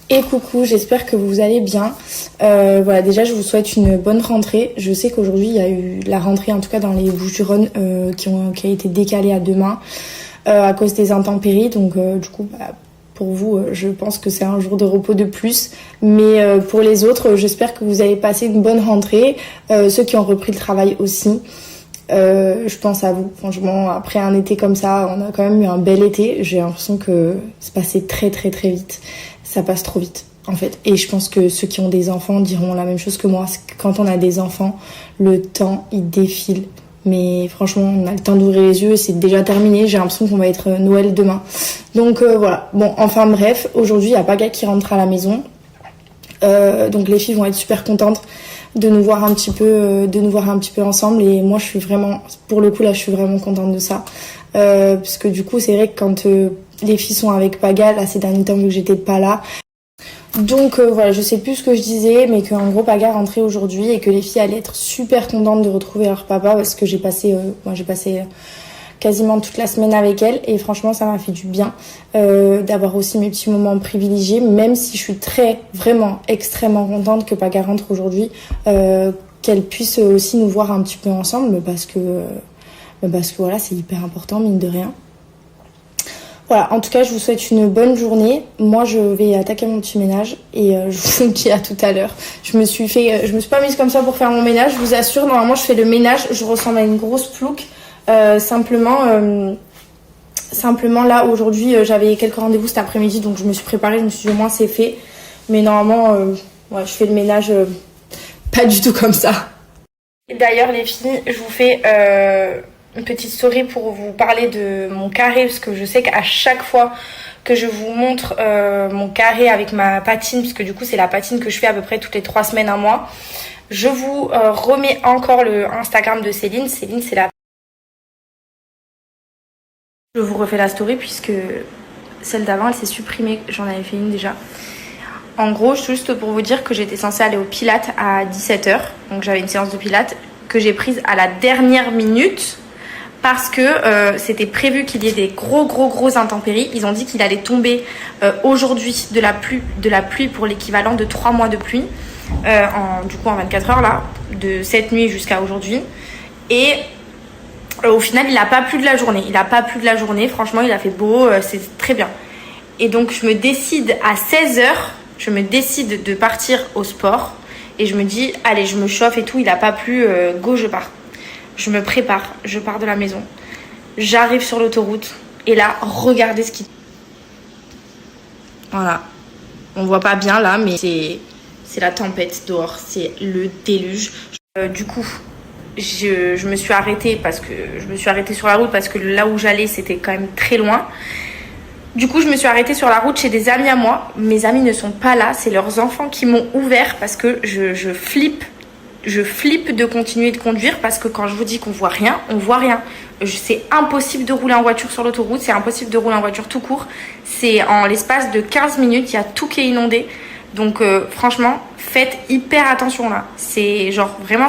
Et coucou, j'espère que vous allez bien. Voilà, déjà je vous souhaite une bonne rentrée. Je sais qu'aujourd'hui il y a eu la rentrée, en tout cas dans les Bouches-du-Rhône, qui a été décalée à demain à cause des intempéries. Donc du coup, pour vous, je pense que c'est un jour de repos de plus. Mais pour les autres, j'espère que vous avez passé une bonne rentrée. Ceux qui ont repris le travail aussi. Je pense à vous, franchement, après un été comme ça, on a quand même eu un bel été. J'ai l'impression que c'est passé très très très vite. Ça passe trop vite en fait. Et je pense que ceux qui ont des enfants diront la même chose que moi. Quand on a des enfants, le temps il défile. Mais franchement, on a le temps d'ouvrir les yeux et c'est déjà terminé. J'ai l'impression qu'on va être Noël demain. Donc voilà. Bon, enfin bref, aujourd'hui il y a Paga qui rentre à la maison. Donc les filles vont être super contentes de nous voir un petit peu ensemble, et moi je suis vraiment, pour le coup là je suis vraiment contente de ça, parce que du coup c'est vrai que quand les filles sont avec Paga là ces derniers temps, vu que j'étais pas là, donc voilà, je sais plus ce que je disais, mais qu'en gros Paga rentrait aujourd'hui et que les filles allaient être super contentes de retrouver leur papa, parce que j'ai passé quasiment toute la semaine avec elle, et franchement ça m'a fait du bien d'avoir aussi mes petits moments privilégiés, même si je suis vraiment extrêmement contente que Paga rentre aujourd'hui, qu'elle puisse aussi nous voir un petit peu ensemble, parce que voilà, c'est hyper important, mine de rien. Voilà, en tout cas je vous souhaite une bonne journée. Moi je vais attaquer mon petit ménage et je vous dis à tout à l'heure. Je me suis pas mise comme ça pour faire mon ménage, je vous assure. Normalement je fais le ménage, je ressemble à une grosse plouque. Simplement là aujourd'hui j'avais quelques rendez-vous cet après-midi, donc je me suis préparée, je me suis dit au moins c'est fait. Mais normalement je fais le ménage pas du tout comme ça. D'ailleurs les filles, je vous fais une petite story pour vous parler de mon carré, parce que je sais qu'à chaque fois que je vous montre mon carré avec ma patine, puisque du coup c'est la patine que je fais à peu près toutes les 3 semaines, un mois, je vous remets encore le Instagram de Céline. Céline, c'est la... Je vous refais la story puisque celle d'avant elle s'est supprimée, j'en avais fait une déjà. En gros, juste pour vous dire que j'étais censée aller au Pilates à 17h, donc j'avais une séance de Pilates que j'ai prise à la dernière minute parce que c'était prévu qu'il y ait des gros intempéries. Ils ont dit qu'il allait tomber aujourd'hui de la pluie pour l'équivalent de 3 mois de pluie, du coup en 24 heures là, de cette nuit jusqu'à aujourd'hui. Et au final, il n'a pas plu de la journée. Franchement, il a fait beau, c'est très bien. Et donc, je me décide à 16h, je me décide de partir au sport. Et je me dis, allez, je me chauffe et tout, il n'a pas plu, go, je pars. Je me prépare, je pars de la maison. J'arrive sur l'autoroute. Et là, regardez ce qui... Voilà. On voit pas bien là, mais c'est la tempête dehors. C'est le déluge. Du coup... Je me suis arrêtée sur la route parce que là où j'allais c'était quand même très loin. Du coup je me suis arrêtée sur la route chez des amis à moi. Mes amis ne sont pas là, c'est leurs enfants qui m'ont ouvert parce que je flippe de continuer de conduire, parce que quand je vous dis qu'on voit rien, on voit rien. C'est impossible de rouler en voiture sur l'autoroute, c'est impossible de rouler en voiture tout court. C'est en l'espace de 15 minutes, il y a tout qui est inondé. Donc franchement, faites hyper attention là. C'est vraiment,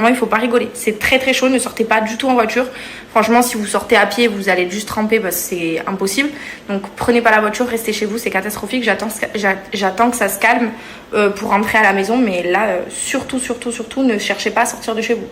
il faut pas rigoler. C'est très chaud, ne sortez pas du tout en voiture. Franchement, si vous sortez à pied, vous allez juste tremper parce que c'est impossible. Donc prenez pas la voiture, restez chez vous, c'est catastrophique. J'attends que ça se calme pour rentrer à la maison. Mais là, surtout, ne cherchez pas à sortir de chez vous.